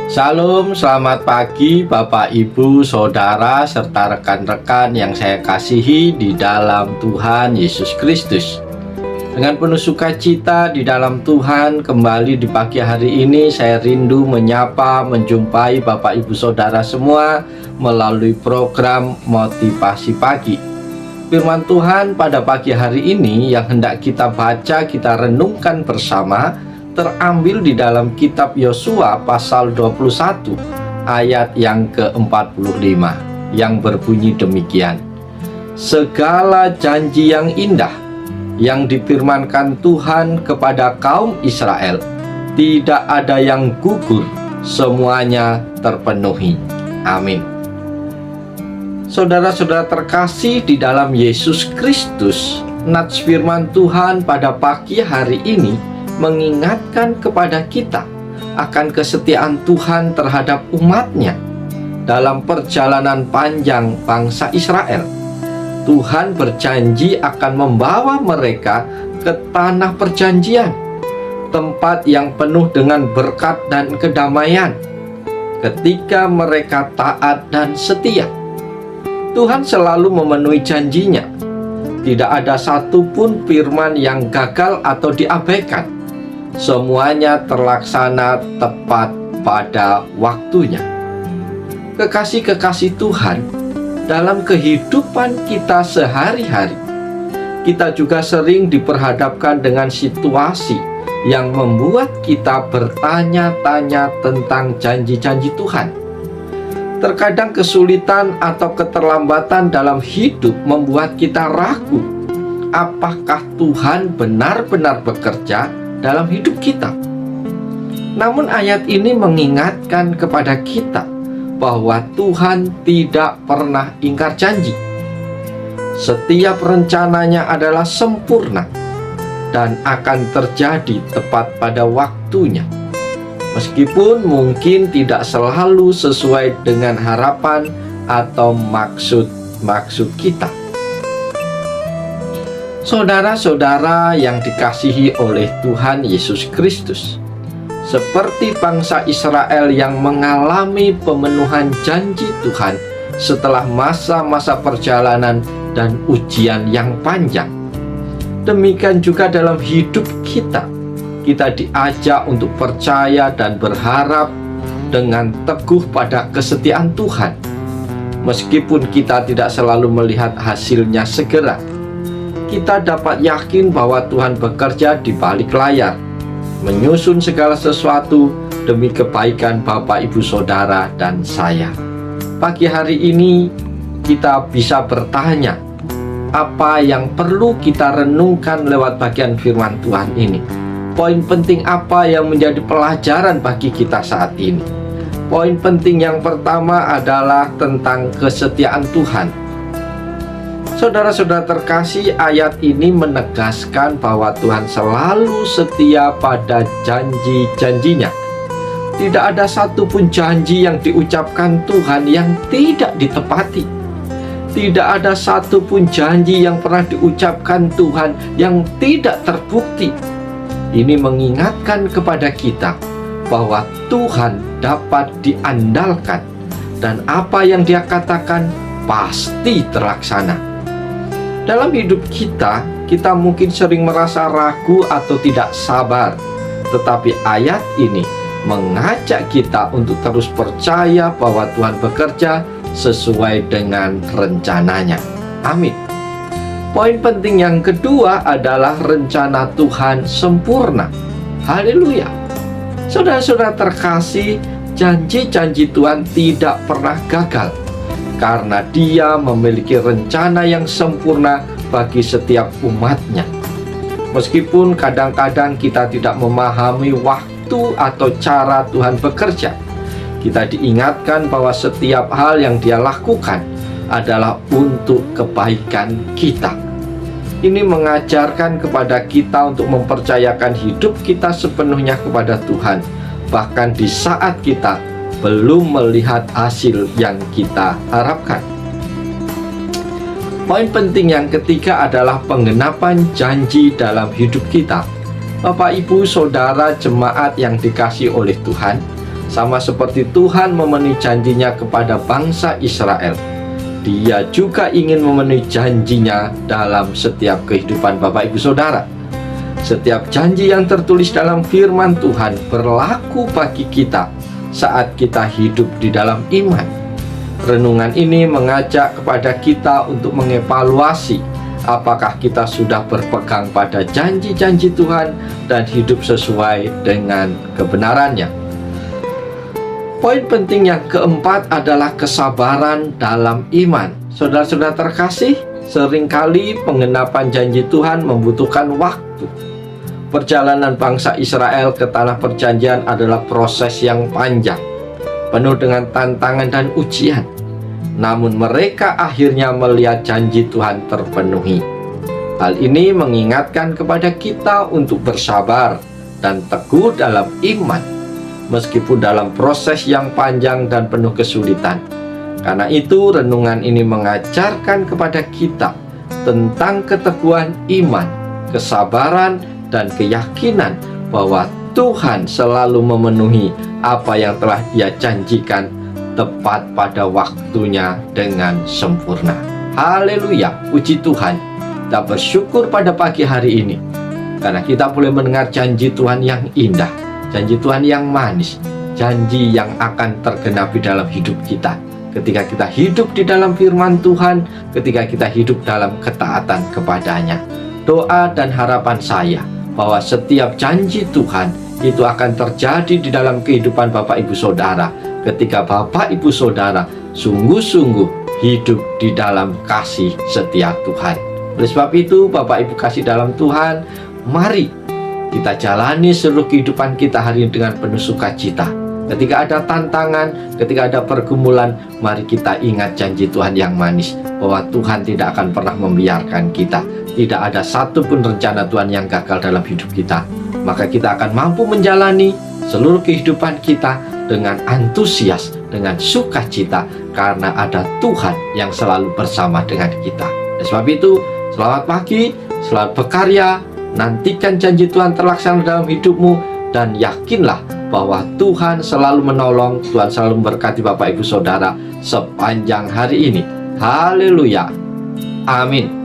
Shalom, selamat pagi Bapak, Ibu, Saudara, serta rekan-rekan yang saya kasihi di dalam Tuhan Yesus Kristus. Dengan penuh sukacita di dalam Tuhan, kembali di pagi hari ini saya rindu menyapa, menjumpai Bapak, Ibu, Saudara semua melalui program Motivasi Pagi. Firman Tuhan pada pagi hari ini yang hendak kita baca, kita renungkan bersama, terambil di dalam kitab Yosua pasal 21 ayat yang ke-45 yang berbunyi demikian. Segala janji yang indah yang difirmankan Tuhan kepada kaum Israel, tidak ada yang gugur, semuanya terpenuhi. Amin. Saudara-saudara terkasih di dalam Yesus Kristus, nats firman Tuhan pada pagi hari ini mengingatkan kepada kita akan kesetiaan Tuhan terhadap umatnya dalam perjalanan panjang bangsa Israel. Tuhan berjanji akan membawa mereka ke tanah perjanjian, tempat yang penuh dengan berkat dan kedamaian ketika mereka taat dan setia. Tuhan selalu memenuhi janjinya. Tidak ada satupun firman yang gagal atau diabaikan. Semuanya terlaksana tepat pada waktunya. Kekasih-kekasih Tuhan, dalam kehidupan kita sehari-hari, kita juga sering diperhadapkan dengan situasi yang membuat kita bertanya-tanya tentang janji-janji Tuhan. Terkadang kesulitan atau keterlambatan dalam hidup membuat kita ragu, apakah Tuhan benar-benar bekerja dalam hidup kita. Namun ayat ini mengingatkan kepada kita bahwa Tuhan tidak pernah ingkar janji. Setiap rencananya adalah sempurna dan akan terjadi tepat pada waktunya. Meskipun mungkin tidak selalu sesuai dengan harapan atau maksud kita. Saudara-saudara yang dikasihi oleh Tuhan Yesus Kristus, seperti bangsa Israel yang mengalami pemenuhan janji Tuhan setelah masa-masa perjalanan dan ujian yang panjang, demikian juga dalam hidup kita. Kita diajak untuk percaya dan berharap dengan teguh pada kesetiaan Tuhan. Meskipun kita tidak selalu melihat hasilnya segera, kita dapat yakin bahwa Tuhan bekerja di balik layar, menyusun segala sesuatu demi kebaikan Bapak, Ibu, Saudara, dan saya. Pagi hari ini kita bisa bertanya, apa yang perlu kita renungkan lewat bagian firman Tuhan ini? Poin penting apa yang menjadi pelajaran bagi kita saat ini? Poin penting yang pertama adalah tentang kesetiaan Tuhan. Saudara-saudara terkasih, ayat ini menegaskan bahwa Tuhan selalu setia pada janji-janjinya. Tidak ada satupun janji yang diucapkan Tuhan yang tidak ditepati. Tidak ada satupun janji yang pernah diucapkan Tuhan yang tidak terbukti. Ini mengingatkan kepada kita bahwa Tuhan dapat diandalkan dan apa yang Dia katakan pasti terlaksana. Dalam hidup kita mungkin sering merasa ragu atau tidak sabar, tetapi ayat ini mengajak kita untuk terus percaya bahwa Tuhan bekerja sesuai dengan rencananya. Amin. Poin penting yang kedua adalah rencana Tuhan sempurna. Haleluya. Saudara-saudara terkasih, janji-janji Tuhan tidak pernah gagal, karena Dia memiliki rencana yang sempurna bagi setiap umatnya. Meskipun kadang-kadang kita tidak memahami waktu atau cara Tuhan bekerja, kita diingatkan bahwa setiap hal yang Dia lakukan adalah untuk kebaikan kita. Ini mengajarkan kepada kita untuk mempercayakan hidup kita sepenuhnya kepada Tuhan, bahkan di saat kita belum melihat hasil yang kita harapkan. Poin penting yang ketiga adalah penggenapan janji dalam hidup kita. Bapak, Ibu, Saudara, jemaat yang dikasihi oleh Tuhan, Sama seperti Tuhan memenuhi janjinya kepada bangsa Israel, Dia juga ingin memenuhi janjinya dalam setiap kehidupan Bapak Ibu Saudara. Setiap janji yang tertulis dalam firman Tuhan berlaku bagi kita saat kita hidup di dalam iman. Renungan ini mengajak kepada kita untuk mengevaluasi apakah kita sudah berpegang pada janji-janji Tuhan dan hidup sesuai dengan kebenarannya. Poin penting yang keempat adalah kesabaran dalam iman. Saudara-saudara terkasih, seringkali penggenapan janji Tuhan membutuhkan waktu. Perjalanan bangsa Israel ke tanah perjanjian adalah proses yang panjang, penuh dengan tantangan dan ujian. Namun mereka akhirnya melihat janji Tuhan terpenuhi. Hal ini mengingatkan kepada kita untuk bersabar dan teguh dalam iman, meskipun dalam proses yang panjang dan penuh kesulitan. Karena itu, renungan ini mengajarkan kepada kita tentang keteguhan iman, kesabaran, dan keyakinan bahwa Tuhan selalu memenuhi apa yang telah Dia janjikan tepat pada waktunya dengan sempurna. Haleluya, puji Tuhan. Kita bersyukur pada pagi hari ini karena kita boleh mendengar janji Tuhan yang indah, janji Tuhan yang manis, janji yang akan tergenapi dalam hidup kita. Ketika kita hidup di dalam firman Tuhan, ketika kita hidup dalam ketaatan kepadanya. Doa dan harapan saya bahwa setiap janji Tuhan itu akan terjadi di dalam kehidupan Bapak Ibu Saudara ketika Bapak Ibu Saudara sungguh-sungguh hidup di dalam kasih setia Tuhan. Oleh sebab itu, Bapak Ibu kasih dalam Tuhan, mari kita jalani seluruh kehidupan kita hari ini dengan penuh sukacita. Ketika ada tantangan, ketika ada pergumulan, mari kita ingat janji Tuhan yang manis, bahwa Tuhan tidak akan pernah membiarkan kita. Tidak ada satupun rencana Tuhan yang gagal dalam hidup kita. Maka kita akan mampu menjalani seluruh kehidupan kita dengan antusias, dengan sukacita, karena ada Tuhan yang selalu bersama dengan kita. Oleh sebab itu, selamat pagi, selamat berkarya, nantikan janji Tuhan terlaksana dalam hidupmu, dan yakinlah bahwa Tuhan selalu menolong, Tuhan selalu memberkati Bapak Ibu Saudara sepanjang hari ini. Haleluya. Amin.